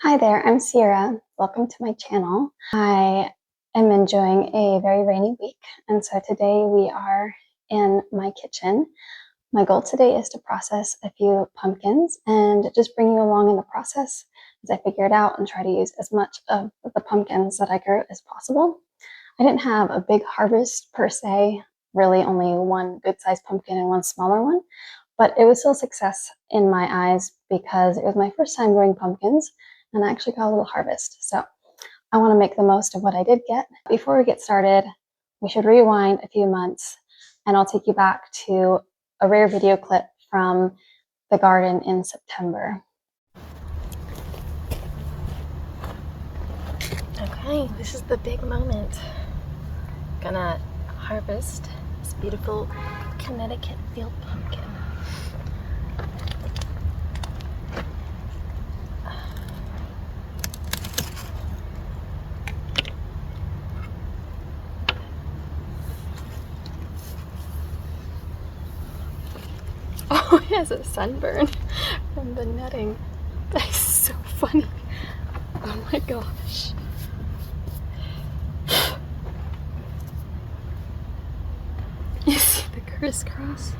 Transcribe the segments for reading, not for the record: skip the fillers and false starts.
Hi there, I'm Sierra. Welcome to my channel. I am enjoying a very rainy week, and so today we are in my kitchen. My goal today is to process a few pumpkins and just bring you along in the process as I figure it out and try to use as much of the pumpkins that I grew as possible. I didn't have a big harvest per se, really only one good-sized pumpkin and one smaller one, but it was still a success in my eyes because it was my first time growing pumpkins and I actually got a little harvest. So I want to make the most of what I did get. Before we get started, we should rewind a few months and I'll take you back to a rare video clip from the garden in September. Okay, this is the big moment. Gonna harvest this beautiful Connecticut field pumpkin. Oh, it has a sunburn from the netting. That is so funny. Oh my gosh. You see the crisscross?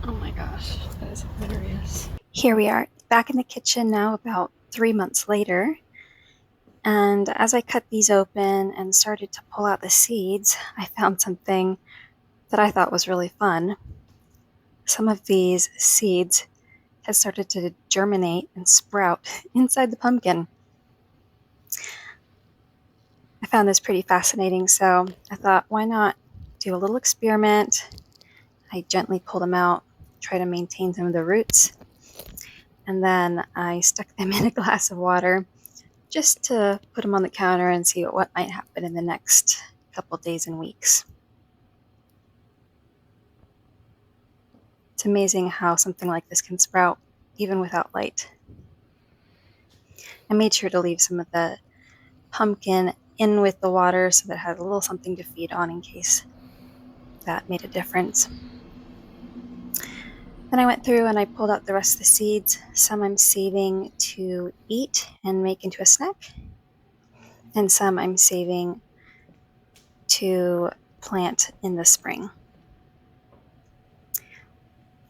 Oh my gosh, that is hilarious. Here we are back in the kitchen now about 3 months later. And as I cut these open and started to pull out the seeds, I found something that I thought was really fun. Some of these seeds have started to germinate and sprout inside the pumpkin. I found this pretty fascinating, so I thought, why not do a little experiment? I gently pulled them out, try to maintain some of the roots, and then I stuck them in a glass of water just to put them on the counter and see what might happen in the next couple days and weeks. It's amazing how something like this can sprout even without light. I made sure to leave some of the pumpkin in with the water so that it had a little something to feed on in case that made a difference. Then I went through and I pulled out the rest of the seeds. Some I'm saving to eat and make into a snack, and some I'm saving to plant in the spring.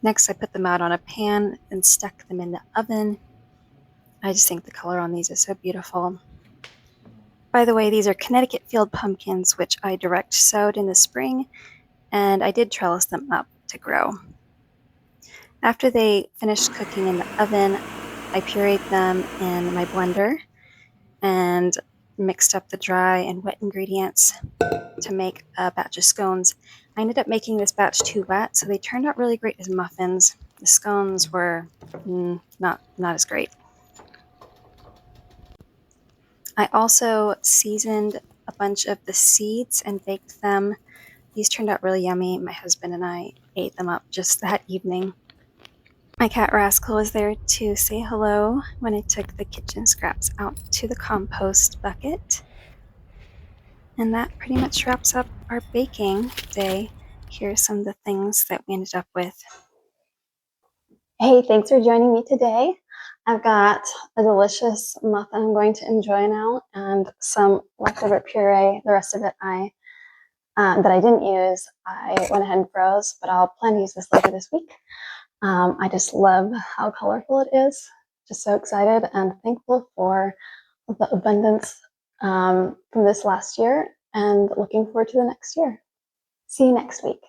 Next, I put them out on a pan and stuck them in the oven. I just think the color on these is so beautiful. By the way, these are Connecticut field pumpkins, which I direct sowed in the spring, and I did trellis them up to grow. After they finished cooking in the oven, I pureed them in my blender and mixed up the dry and wet ingredients to make a batch of scones. I ended up making this batch too wet, so they turned out really great as muffins. The scones were not as great. I also seasoned a bunch of the seeds and baked them. These turned out really yummy. My husband and I ate them up just that evening. My cat Rascal was there to say hello when I took the kitchen scraps out to the compost bucket. And that pretty much wraps up our baking day. Here's some of the things that we ended up with. Hey, thanks for joining me today. I've got a delicious muffin I'm going to enjoy now and some leftover puree. The rest of it that I didn't use, I went ahead and froze, but I'll plan to use this later this week. I just love how colorful it is. Just so excited and thankful for the abundance from this last year and looking forward to the next year. See you next week.